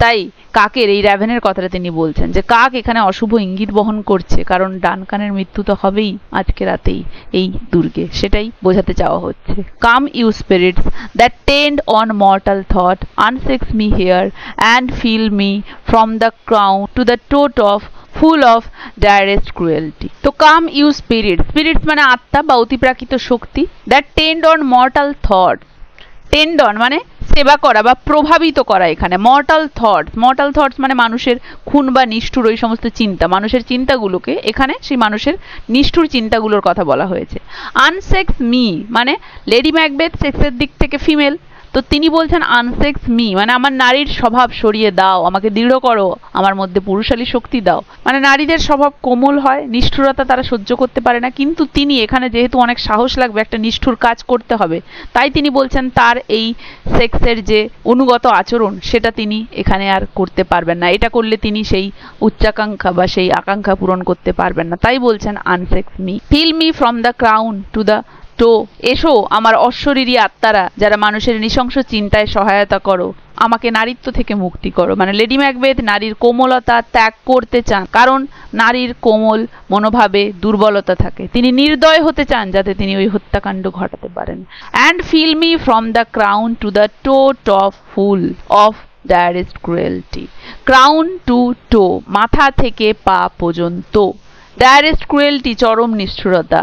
তাই কাকের এই র্যাভেনের কথাটা তিনি বলছেন যে কাক এখানে অশুভ ইঙ্গিত বহন করছে, কারণ ডানকানের মৃত্যু তো হবেই আজকে রাতেই এই দুর্গে, সেটাই বোঝাতে চাওয়া হচ্ছে। Come you spirits that tend on mortal thought, unsex me here and fill me from the crown to the toe of full of direst cruelty. তো কাম ইউ স্পিরিটস, স্পিরিটস মানে আত্মা বা অতিপ্রাকৃত শক্তি, that tend on mortal thought, tend on মানে সেবা করা বা প্রভাবিত করা, এখানে মর্টাল থটস মানে মানুষের খুন বা নিষ্ঠুর ওই সমস্ত চিন্তা, মানুষের চিন্তাগুলোকে এখানে সেই মানুষের নিষ্ঠুর চিন্তাগুলোর কথা বলা হয়েছে। আনসেক্স মি মানে লেডি ম্যাকবেথ সেক্সের দিক থেকে ফিমেল, তো তিনি বলছেন আনসেক্স মি মানে আমার নারীর স্বভাব সরিয়ে দাও, আমাকে দৃঢ় করো, আমার মধ্যে পুরুষালী শক্তি দাও। মানে নারীদের স্বভাব কোমল হয়, নিষ্ঠুরতা তারা সহ্য করতে পারে না, কিন্তু তিনি এখানে যেহেতু অনেক সাহস লাগবে, একটা নিষ্ঠুর কাজ করতে হবে, তাই তিনি বলছেন তার এই সেক্সের যে অনুগত আচরণ সেটা তিনি এখানে আর করতে পারবেন না, এটা করলে তিনি সেই উচ্চাকাঙ্ক্ষা বা সেই আকাঙ্ক্ষা পূরণ করতে পারবেন না, তাই বলছেন unsex me. Fill me from the crown to the তো এসো আমার অশরীরী আত্মারা যারা মানুষের নৃশংস চিন্তায় সহায়তা করো, আমাকে নারীত্ব থেকে মুক্তি করো। মানে লেডি ম্যাকবেথ নারীর কোমলতা ত্যাগ করতে চান, কারণ নারীর কোমল মনোভাবে দুর্বলতা থাকে, তিনি নির্দয় হতে চান যাতে তিনি ওই হত্যাকাণ্ড ঘটাতে পারেন। And fill me from the crown to the toe of full of direst cruelty. Crown to toe মাথা থেকে পা পর্যন্ত, ডায়ারেস্ট ক্রুয়েলটি চরম নিষ্ঠুরতা,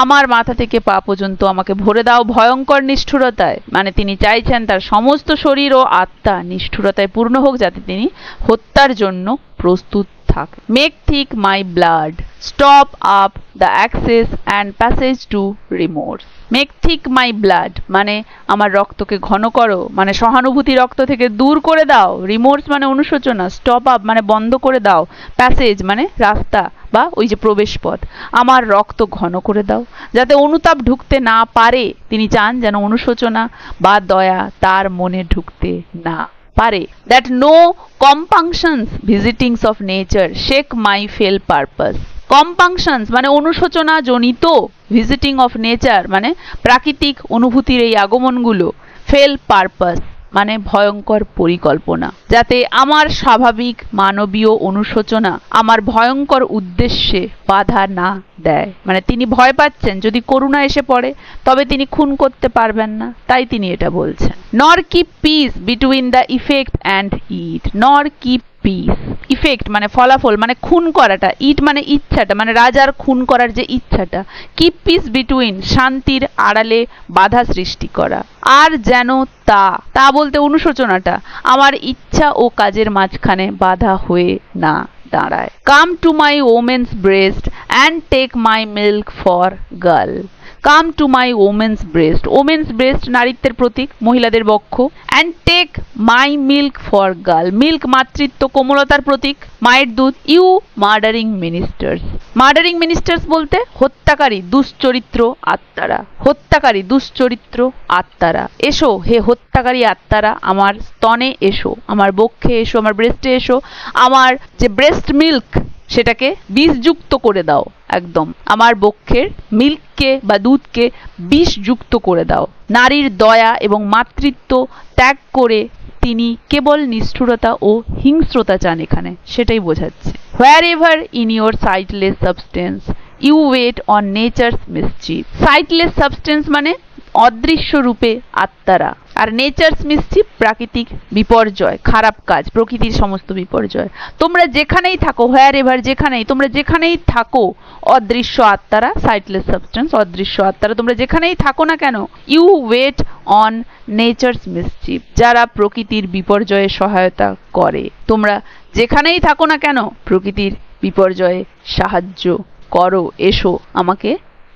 আমার মাথা থেকে পা পর্যন্ত আমাকে ভরে দাও ভয়ঙ্কর নিষ্ঠুরতায়। মানে তিনি চাইছেন তার সমস্ত শরীর ও আত্মা নিষ্ঠুরতায় পূর্ণ হোক যাতে তিনি হত্যার জন্য প্রস্তুত থাকে। Make thick my blood, stop up the access and passage to remorse. Make thick my blood মানে আমার রক্তকে ঘন করো, মানে সহানুভূতি রক্ত থেকে দূর করে দাও, রিমোর্স মানে অনুশোচনা, স্টপ আপ মানে বন্ধ করে দাও, প্যাসেজ মানে রাস্তা বা ওই যে প্রবেশ পথ, আমার রক্ত ঘন করে দাও যাতে অনুতাপ ঢুকতে না পারে। তিনি চান যেন অনুশোচনা বা দয়া তার মনে ঢুকতে না পারে। That no compunctions visitings of nature shake my fell purpose. Compunctions মানে অনুশোচনা জনিত, ভিজিটিং অফ নেচার মানে প্রাকৃতিক অনুভূতির এই আগমনগুলো, ফেল পারপাস মানে ভয়ঙ্কর পরিকল্পনা, যাতে আমার স্বাভাবিক মানবীয় অনুশোচনা আমার ভয়ঙ্কর উদ্দেশ্যে বাধা না দেয়। মানে তিনি ভয় পাচ্ছেন যদি করুণা এসে পড়ে তবে তিনি খুন করতে পারবেন না, তাই তিনি এটা বলছেন। নর keep piece between the effect and it, নর কিপ পিস, ইফেক্ট মানে ফলাফল, মানে খুন করাটা, ইট মানে ইচ্ছাটা, মানে রাজার খুন করার যে ইচ্ছাটা, কিপ পিস বিটুইন শান্তির আড়ালে বাধা সৃষ্টি করা, আর যেন তা বলতে অনুশোচনাটা আমার ইচ্ছা ও কাজের মাঝখানে বাধা হয়ে না দাঁড়ায়। Come to my woman's breast and take my milk for gall. Come to my woman's breast, woman's breast নারীত্বের প্রতীক, মহিলাদের বক্ষ, and take my milk for gall, milk মাতৃত্ব কোমলতার প্রতীক, মায়ের দুধ। You murdering ministers, murdering ministers বলতে হত্যাকারী দুশ্চরিত্র আত্মারা, হত্যাকারী দুশ্চরিত্র আত্মারা, এসো হে হত্যাকারী আত্মারা আমার স্তনে এসো, আমার বক্ষে এসো, আমার ব্রেস্টে এসো, আমার যে ব্রেস্ট মিল্ক সেটাকে বিষযুক্ত করে দাও, একদম আমার বক্ষের মিল্ককে বা দুধকে বিষযুক্ত করে দাও। নারীর দয়া এবং মাতৃত্ব ত্যাগ করে তিনি কেবল নিষ্ঠুরতা ও হিংস্রতা চান এখানে, সেটাই বোঝাচ্ছে। Wherever in your sightless substance you wait on nature's mischief. Sightless substance মানে অদৃশ্য রূপে আত্মারা, আর নেচারস মিসচিফ প্রাকৃতিক বিপর্যয়, খারাপ কাজ, প্রকৃতির সমস্ত বিপর্যয়। তোমরা যেখানেই থাকো, হোয়ার এভার যেখানেই, তোমরা যেখানেই থাকো অদৃশ্য আত্মারা, সাইটলেস সাবস্টেন্স অদৃশ্য আত্মারা, তোমরা যেখানেই থাকো না কেন, you wait on nature's mischief যারা প্রকৃতির বিপর্যয়ে সহায়তা করে, তোমরা যেখানেই থাকো না কেন প্রকৃতির বিপর্যয়ে সাহায্য করো, এসো আমাকে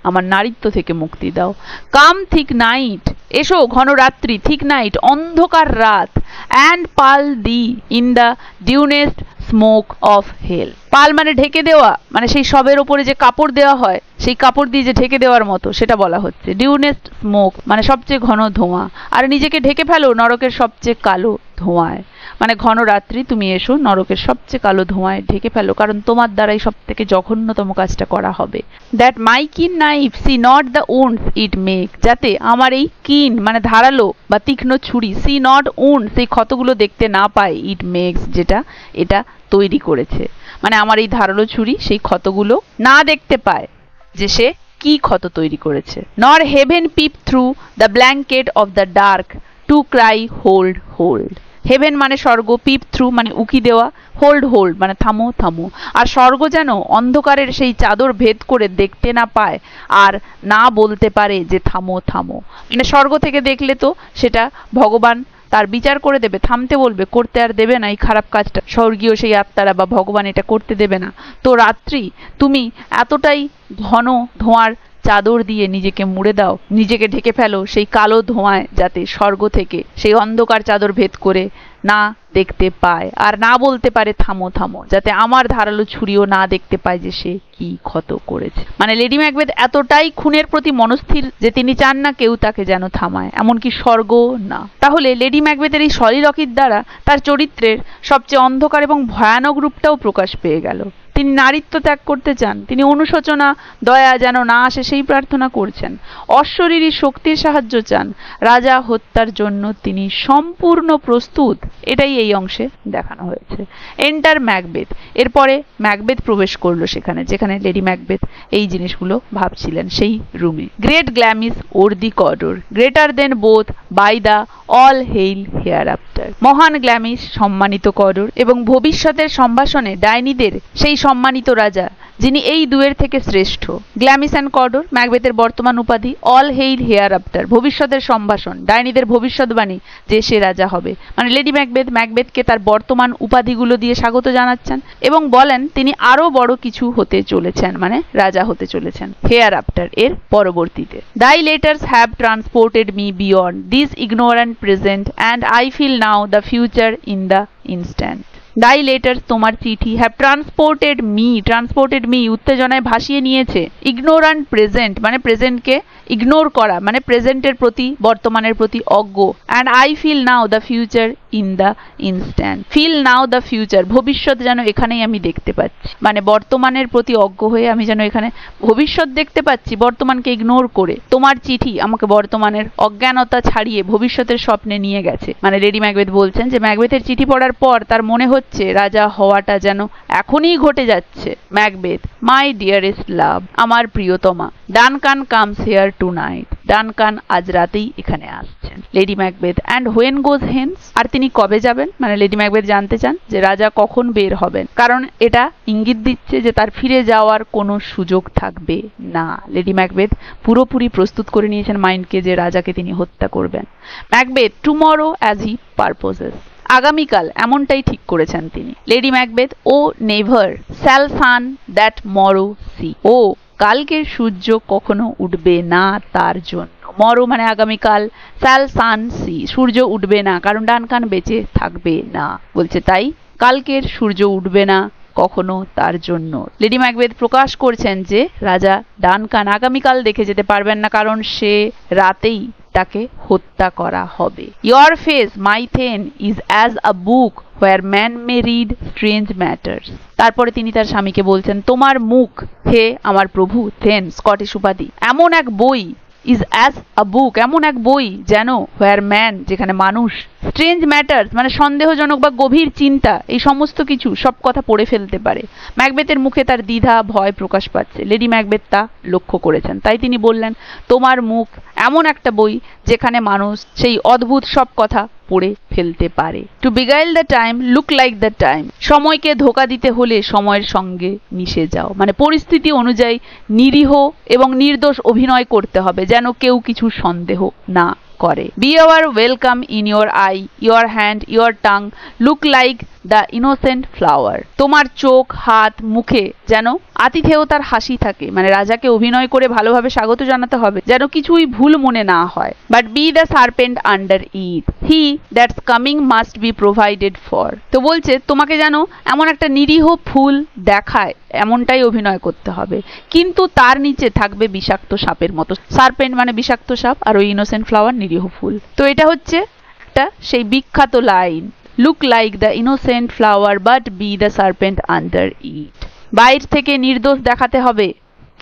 আমার নারীত্ব থেকে মুক্তি দাও। কাম থিক নাইট, এসো ঘন রাত্রি, থিক নাইট অন্ধকার রাত, and pall thee in the dunnest smoke of hell. Pall মানে ঢেকে দেওয়া, মানে সেই শবের ওপরে যে কাপড় দেওয়া হয় সেই কাপড় দিয়ে যে ঢেকে দেওয়ার মতো সেটা বলা হচ্ছে। ডিউনেস্ট স্মোক মানে সবচেয়ে ঘন ধোঁয়া, আর নিজেকে ঢেকে ফেলো নরকের সবচেয়ে কালো ধোঁয়ায়। মানে ঘন রাত্রি তুমি এসো, নরকের সবচেয়ে কালো ধোঁয়ায় ঢেকে ফেলো, কারণ তোমার দ্বারাই সব থেকে জঘন্যতম কাজটা করা হবে। That my keen knife see not the wounds it make, যাতে আমার এই কিন মানে ধারালো বা তীক্ষ্ণ ছুরি, সি নট উন্ড সেই ক্ষতগুলো দেখতে না পায়, ইট মেক্স যেটা এটা তৈরি করেছে, মানে আমার এই ধারালো ছুরি সেই ক্ষতগুলো না দেখতে পায় যে সে কি ক্ষত তৈরি করেছে। Nor heaven peep through the blanket of the dark to cry hold hold. Heaven মানে স্বর্গ, পিপ থ্রু মানে উকি দেওয়া, হোল্ড হোল্ড মানে থামো থামো। আর স্বর্গ যেন অন্ধকারের সেই চাদর ভেদ করে দেখতে না পায় আর না বলতে পারে যে থামো থামো। মানে স্বর্গ থেকে দেখলে তো সেটা ভগবান তার বিচার করে দেবে, থামতে বলবে, করতে আর দেবে না এই খারাপ কাজটা, স্বর্গীয় সেই আত্মারা বা ভগবান এটা করতে দেবে না। তো রাত্রি তুমি এতটাই ঘন ধোঁয়ার চাদর দিয়ে নিজেকে মুড়ে দাও, নিজেকে ঢেকে ফেলো সেই কালো ধোঁয়ায়, যাতে স্বর্গ থেকে সেই অন্ধকার চাদর ভেদ করে না দেখতে পায় আর না বলতে পারে থামো থামো, যাতে আমার ধারালো ছুরিও না দেখতে পায় যে সে কি ক্ষত করেছে। মানে লেডি ম্যাকবেথ এতটাই খুনের প্রতি মনস্থির যে তিনি চান না কেউ তাকে যেন থামায়, এমনকি স্বর্গ না। তাহলে লেডি ম্যাকবেথের এই সলিলকির দ্বারা তার চরিত্রের সবচেয়ে অন্ধকার এবং ভয়ানক রূপটাও প্রকাশ পেয়ে গেল। তিনি নারীত্ব ত্যাগ করতে চান, তিনি অনুশোচনা দয়া যেন না আসে সেই প্রার্থনা করছেন, অশরীরী শক্তির সাহায্য চান, রাজা হত্যার জন্য তিনি সম্পূর্ণ প্রস্তুত, এটাই এই অংশে দেখানো হয়েছে। এন্টার ম্যাকবেথ, এরপরে ম্যাকবেথ প্রবেশ করলো সেখানে যেখানে লেডি ম্যাকবেথ এই জিনিসগুলো ভাবছিলেন, সেই রুমে। Great Glamis worthy Cawdor, greater than both by the all hail hereafter. মহান গ্ল্যামিস সম্মানিত কডর এবং ভবিষ্যতের সম্ভাষণে ডাইনিদের সেই সম্মানিত রাজা যিনি এই দুয়ের থেকে শ্রেষ্ঠ। গ্ল্যামিস অ্যান্ড কডর ম্যাকবেথের বর্তমান উপাধি, অল হেইল হেয়ার আফটার ভবিষ্যতের সম্ভাষণ, ডাইনিদের ভবিষ্যৎবাণী যে সে রাজা হবে। মানে লেডি ম্যাকবেথ ম্যাকবেথকে তার বর্তমান উপাধিগুলো দিয়ে স্বাগত জানাচ্ছেন এবং বলেন তিনি আরো বড় কিছু হতে চলেছেন, মানে রাজা হতে চলেছেন হেয়ার আফটার এর পরবর্তীতে। Thy letters have transported me beyond this ignorant present and I feel now the future in the instant. Thy letters তোমার চিঠি, হ্যাভ ট্রান্সপোর্টেড মি উত্তেজনায় ভাসিয়ে নিয়েছে, ইগনোরান্ট প্রেজেন্ট মানে প্রেজেন্টকে ইগনোর করা, মানে প্রেজেন্টের প্রতি বর্তমানের প্রতি অজ্ঞ, and I feel now the future in the instant. Feel now the future ভবিষ্যৎ যেন এখানেই আমি দেখতে পাচ্ছি, মানে বর্তমানের প্রতি অজ্ঞ হয়ে আমি যেন এখানে ভবিষ্যৎ দেখতে পাচ্ছি বর্তমানকে ইগনোর করে। তোমার চিঠি আমাকে বর্তমানের অজ্ঞানতা ছাড়িয়ে ভবিষ্যতের স্বপ্নে নিয়ে গেছে। মানে লেডি ম্যাকবেথ বলছেন যে ম্যাকবেথের চিঠি পড়ার পর তার মনে হচ্ছে রাজা হওয়াটা যেন এখনই ঘটে যাচ্ছে। ম্যাকবেথ, মাই ডিয়ারেস্ট লাভ, আমার প্রিয়তমা, Duncan comes here tonight, Duncan আজ রাতেই এখানে আসছেন। Lady Macbeth, and when goes hence, আর তিনি কবে যাবেন? মানে লেডি ম্যাকবেথ জানতে চান যে রাজা কখন বের হবেন, কারণ এটা ইঙ্গিত দিচ্ছে যে তার ফিরে যাওয়ার কোনো সুযোগ থাকবে না। লেডি ম্যাকবেথ পুরোপুরি প্রস্তুত করে নিয়েছেন মাইন্ডকে যে রাজাকে তিনি হত্যা করবেন। Macbeth, tomorrow as he purposes, আগামীকাল এমনটাই ঠিক করেছেন তিনি। Lady Macbeth, O never shall sun that morrow see, ও কালকের সূর্য কখনো উঠবে না তার জন্য। মরো মানে আগামীকাল, শ্যাল সান সি সূর্য উঠবে না, কারণ ডানকান বেঁচে থাকবে না বলছে, তাই কালকের সূর্য উঠবে না কখনো তার জন্য। লেডি ম্যাকবেথ প্রকাশ করছেন যে রাজা ডানকান আগামীকাল দেখে যেতে পারবেন না, কারণ সে রাতেই তাকে হত্যা করা হবে। Your face, my Thane, is as a book where man may read strange matters. তারপরে তিনি তার স্বামীকে বলছেন, তোমার মুখ হে আমার প্রভু থেন, স্কটিশ উপাধি, এমন এক বই, is as a book এমন এক বই যেন, where man যেখানে মানুষ, স্ট্রেঞ্জ ম্যাটার্স মানে সন্দেহজনক বা গভীর চিন্তা, এই সমস্ত কিছু সব কথা পড়ে ফেলতে পারে। ম্যাকবেথের মুখে তার দ্বিধা ভয় প্রকাশ পাচ্ছে। লেডি ম্যাকবেথ তা লক্ষ্য করেছেন, তাই তিনি বললেন, তোমার মুখ এমন একটা বই যেখানে মানুষ সেই অদ্ভুত সব কথা পড়ে ফেলতে পারে। To beguile the time look like the time, সময়কে ধোকা দিতে হলে সময়ের সঙ্গে মিশে যাও, মানে পরিস্থিতি অনুযায়ী নিরীহ এবং নির্দোষ অভিনয় করতে হবে যেন কেউ কিছু সন্দেহ না করে। B hour welcome in your I, your hand, your tongue look like the innocent flower, তোমার চোখ হাত মুখে যেন আতিথেয়তার হাসি থাকে, মানে রাজাকে অভিনয় করে ভালোভাবে স্বাগত জানাতে হবে যেন কিছুই ভুল মনে না হয়। But B the serpent under it, he that's coming must be provided for, তো বলছে তোমাকে যেন এমন একটা নিরীহ ফুল দেখায় এমনটাই অভিনয় করতে হবে, কিন্তু তার নিচে থাকবে বিষাক্ত সাপের মতো। সার্পেন্ট মানে বিষাক্ত সাপ আর ওই ইনোসেন্ট ফ্লাওয়ার নিরীহ ফুল। তো এটা হচ্ছে একটা সেই বিখ্যাত line look like the innocent flower but be the serpent under it. বাইরে থেকে নির্দোষ দেখাতে হবে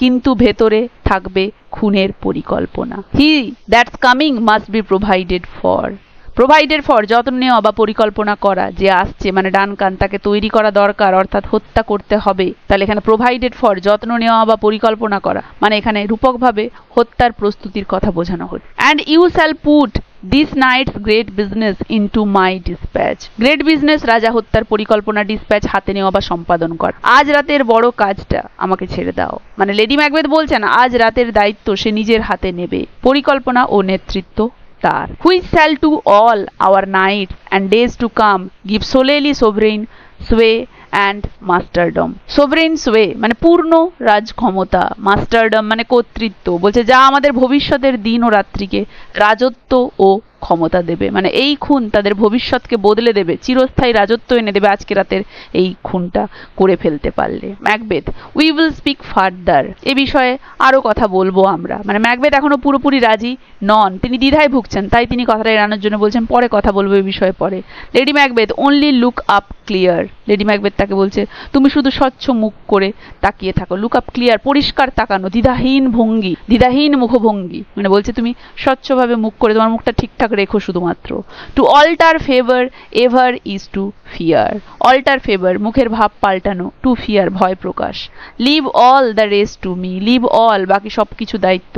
কিন্তু ভেতরে থাকবে খুনের পরিকল্পনা। He that's coming must be provided for. Provided for যত্ন নেওয়া বা পরিকল্পনা করা, যে আসছে মানে ডানকান তাকে তৈরি করা দরকার অর্থাৎ হত্যা করতে হবে। তাহলে এখানে প্রোভাইডেড ফর যত্ন নেওয়া বা পরিকল্পনা করা মানে এখানে রূপকভাবে হত্যার প্রস্তুতির কথা বোঝানো হচ্ছে। And you shall put this night's great business into my dispatch. Great business রাজা হত্যার পরিকল্পনা, ডিসপ্যাচ হাতে নেওয়া বা সম্পাদন করা। আজ রাতের বড় কাজটা আমাকে ছেড়ে দাও, মানে লেডি ম্যাকবেথ বলছেন আজ রাতের দায়িত্ব সে নিজের হাতে নেবে, পরিকল্পনা ও নেতৃত্ব তার। Which shall to all our nights and days to come give solely sovereign sway and masterdom. Sovereign sway মানে পূর্ণ রাজ ক্ষমতা, মাস্টারডম মানে কর্তৃত্ব। বলছে যা আমাদের ভবিষ্যতের দিন ও রাত্রিকে রাজত্ব ও ক্ষমতা দেবে, মানে এই খুন তাদের ভবিষ্যৎকে বদলে দেবে, চিরস্থায়ী রাজত্ব এনে দেবে আজকে রাতের এই খুনটা করে ফেলতে পারলে। Macbeth we will speak further, এ বিষয়ে আরো কথা বলবো আমরা। মানে ম্যাকবেথ এখনো পুরোপুরি রাজি নন, তিনি দ্বিধায় ভুগছেন, তাই তিনি কথাটা এড়ানোর জন্য বলছেন পরে কথা বলবো এই বিষয়ে পরে। Lady Macbeth only look up clear. Lady Macbeth তাকে বলছে তুমি শুধু স্বচ্ছ মুখ করে তাকিয়ে থাকো। লুক আপ ক্লিয়ার পরিষ্কার তাকানো, দ্বিধাহীন ভঙ্গি, দ্বিধাহীন মুখভঙ্গি, মানে বলছে তুমি স্বচ্ছভাবে মুখ করে তোমার মুখটা ঠিকঠাক রেখো শুধুমাত্র। To alter favour ever is to fear. Alter favour মুখের ভাব পাল্টানো, টু ফিয়ার ভয় প্রকাশ। Leave all the rest to me. Leave all বাকি সব কিছু দায়িত্ব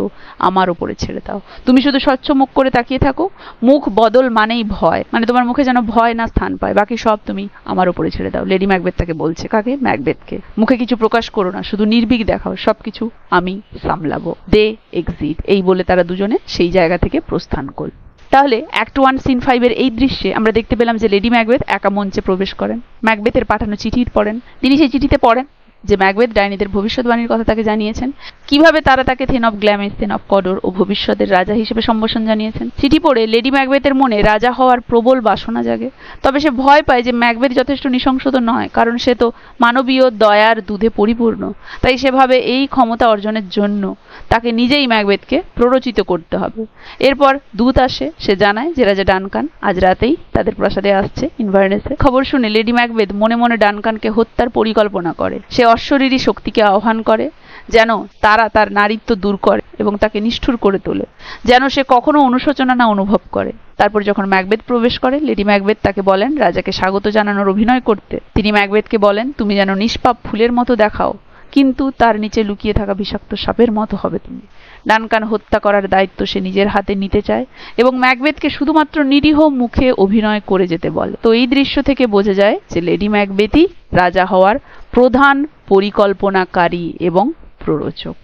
আমার ওপরে ছেড়ে দাও। তুমি শুধু স্বচ্ছ মুখ করে তাকিয়ে থাকো। মুখ বদল মানেই ভয়, মানে তোমার মুখে যেন ভয় না স্থান পায়, বাকি সব তুমি আমার ওপরে ছেড়ে দাও। লেডি ম্যাকবেথ তাকে বলছে, কাকে? ম্যাকবেথকে। মুখে কিছু প্রকাশ করো না, শুধু নির্ভীক দেখাও, সবকিছু আমি সামলাবো। দে এক্সিট, এই বলে তারা দুজনে সেই জায়গা থেকে প্রস্থান করল। তাহলে অ্যাক্ট 1 সিন 5 এর এই দৃশ্যে আমরা দেখতে পেলাম যে লেডি ম্যাকবেথ একা মঞ্চে প্রবেশ করেন, ম্যাকবেথের পাঠানো চিঠি পড়েন। তিনি সেই চিঠিতে পড়েন যে ম্যাকবেথ ডাইনিদের ভবিষ্যৎবাণীর কথা তাকে জানিয়েছেন, কিভাবে তারা তাকে থেন অফ গ্ল্যামিস, থেন অফ কডর ও ভবিষ্যতের রাজা হিসেবে সম্বোধন জানিয়েছেন। চিঠি পড়ে লেডি ম্যাকবেথের মনে রাজা হওয়ার প্রবল বাসনা জাগে, তবে সে ভয় পায় যে ম্যাকবেথ যথেষ্ট নৃশংস তো নয়, কারণ সে তো মানবীয় দয়ার দুধে পরিপূর্ণ। তাই সেভাবে এই ক্ষমতা অর্জনের জন্য তাকে নিজেই ম্যাকবেথকে প্ররোচিত করতে হবে। এরপর দূত আসে, সে জানায় যে রাজা ডানকান আজ রাতেই তাদের প্রাসাদে আসছে ইনভারনেসে। খবর শুনে লেডি ম্যাকবেথ মনে মনে ডানকানকে হত্যার পরিকল্পনা করে। সে অশ্বরীরী শক্তিকে আহ্বান করে যেন তারা তার নারীত্ব দূর করে এবং তাকে নিষ্ঠুর করে তোলে, যেন সে কখনো অনুশোচনা না অনুভব করে। তারপর যখন ম্যাকবেথ প্রবেশ করে, লেডি ম্যাকবেথ তাকে বলেন রাজাকে স্বাগত জানানোর অভিনয় করতে। তিনি ম্যাকবেথকে বলেন তুমি যেন নিষ্পাপ ফুলের মতো দেখাও, কিন্তু তার নিচে লুকিয়ে থাকা বিষাক্ত সাপের মতো হবে তুমি। ডানকান হত্যা করার দায়িত্ব সে নিজের হাতে নিতে চায় এবং ম্যাকবেথকে শুধুমাত্র নিরীহ মুখে অভিনয় করে যেতে বলে। তো এই দৃশ্য থেকে বোঝা যায় যে লেডি ম্যাকবেথই রাজা হওয়ার প্রধান পরিকল্পনাকারী এবং প্ররোচক।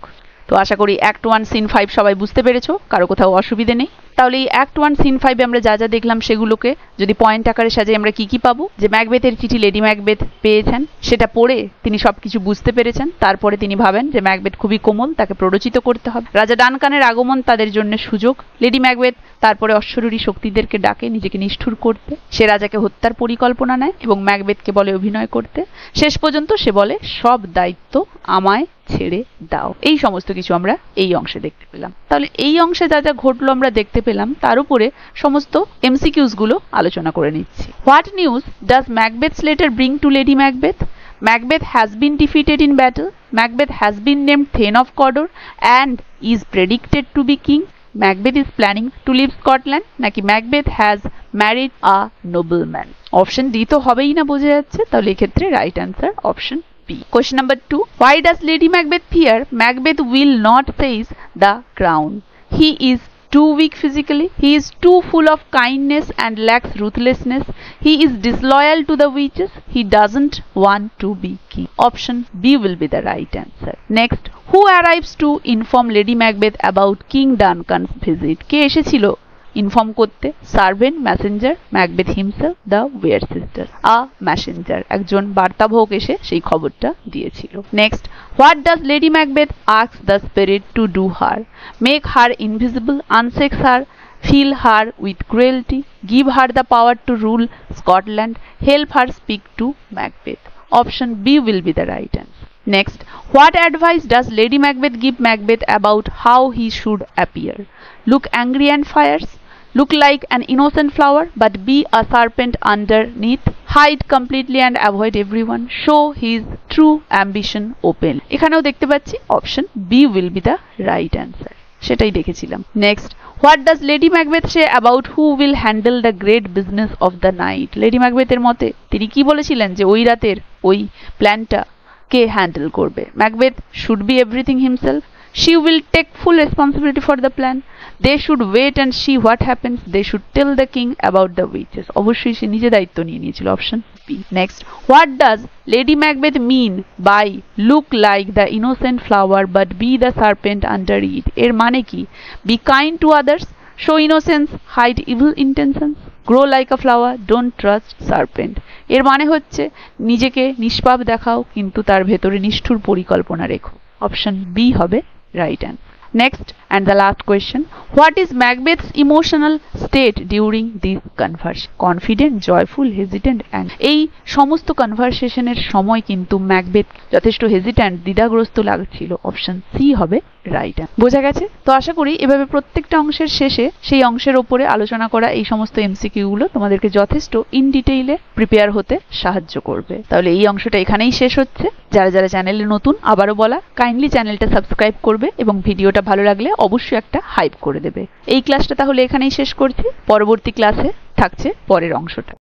তো আশা করি অ্যাক্ট 1 সিন 5 সবাই বুঝতে পেরেছো, কারো কোথাও অসুবিধে নেই। তাহলে এই অ্যাক্ট 1 সিন 5 আমরা যা যা দেখলাম সেগুলোকে যদি পয়েন্ট আকারে সাজাই আমরা কি কি পাবো? যে ম্যাকবেথের চিঠি লেডি ম্যাকবেথ পেয়েছেন, সেটা পড়ে তিনি সবকিছু বুঝতে পেরেছেন। তারপরে তিনি ভাবেন যে ম্যাকবেথ খুবই কোমল, তাকে প্ররোচিত করতে হবে। রাজা ডানকানের আগমন তাদের জন্য সুযোগ। লেডি ম্যাকবেথ তারপরে অশ্বরী শক্তিদেরকে ডাকে নিজেকে নিষ্ঠুর করতে। সে রাজাকে হত্যার পরিকল্পনা নেয় এবং ম্যাকবেথকে বলে অভিনয় করতে। শেষ পর্যন্ত সে বলে সব দায়িত্ব আমায় ছেড়ে দাও। এই সমস্ত কিছু আমরা এই অংশে দেখতে পেলাম। তাহলে এই অংশে যা যা ঘটলো আমরা দেখতে পেলাম, তার উপরে সমস্ত এমসিকিউস গুলো আলোচনা করে নিচ্ছি। What news does ম্যাকবেথস letter bring to lady Macbeth? Macbeth has been defeated in battle. Macbeth has been named Thane of Cawdor and is predicted to be king. Macbeth is planning to leave Scotland. নাকি Macbeth has married a nobleman? Option D তো হবেই না বোঝা যাচ্ছে, তাহলে এক্ষেত্রে right answer option B. Question number 2. Why does Lady Macbeth fear Macbeth will not seize the crown? He is too weak physically. He is too full of kindness and lacks ruthlessness. He is disloyal to the witches. He doesn't want to be king. Option B will be the right answer. Next, who arrives to inform Lady Macbeth about King Duncan's visit? কে এসেছিল inform করতে? Servant, messenger, Macbeth himself, the weird sister. A messenger, একজন বার্তাবাহক এসে সেই খবরটা দিয়েছিল। Next, what does Lady Macbeth ask the spirit to do her? Make her invisible, unsex her, fill her with cruelty, give her the power to rule Scotland, help her speak to Macbeth. Option B will be the right answer. Next, what advice does Lady Macbeth give Macbeth about how he should appear? Look angry and fierce, look like an innocent flower but be a serpent underneath, hide completely and avoid everyone, show his true ambition open. এখানেও দেখতে পাচ্ছি option B will be the right answer. সেটাই দেখেছিলাম। Next, what does Lady Macbeth say about who will handle the great business of the night? লেডি ম্যাকবেথের মতে তিনি কি বলেছিলেন যে ওই রাতের ওই প্ল্যানটা কে হ্যান্ডেল করবে? Macbeth should be everything himself, she will take full responsibility for the plan, they should wait and see what happens, they should tell the king about the witches. অবশ্যই সে নিজে দায়িত্ব নিয়ে নিয়েছিল, option B. Next, what does Lady Macbeth mean by look like the innocent flower but be the serpent under it? এর মানে কি? Be kind to others, show innocence, hide evil intentions, grow like a flower, don't trust serpent. এর মানে হচ্ছে নিজেকে নিষ্পাপ দেখাও কিন্তু তার ভেতরে নিষ্ঠুর পরিকল্পনা রেখো। অপশন বি হবে right answer. Next and the last question, what is Macbeth's emotional state during this conversation? Confident, joyful, hesitant, and এই সমস্ত কনভারসেশনের সময় কিন্তু ম্যাকবেথ যথেষ্ট হেজিট্যান্ট, দ্বিধাগ্রস্ত লাগছিল। অপশন সি হবে রাইট অ্যান্সার। বোঝা গেছে তো? আশা করি এভাবে প্রত্যেকটা অংশের শেষে সেই অংশের ওপরে আলোচনা করা এই সমস্ত এমসিকিউ গুলো তোমাদেরকে যথেষ্ট ইন ডিটেইলে প্রিপেয়ার হতে সাহায্য করবে। তাহলে এই অংশটা এখানেই শেষ হচ্ছে। যারা যারা চ্যানেলে নতুন, আবারও বলা, কাইন্ডলি চ্যানেলটা সাবস্ক্রাইব করবে এবং ভিডিওটা ভালো লাগলে অবশ্যই একটা হাইপ করে দেবে। এই ক্লাসটা তাহলে এখানেই শেষ করছি, পরবর্তী ক্লাসে থাকছে পরের অংশটা।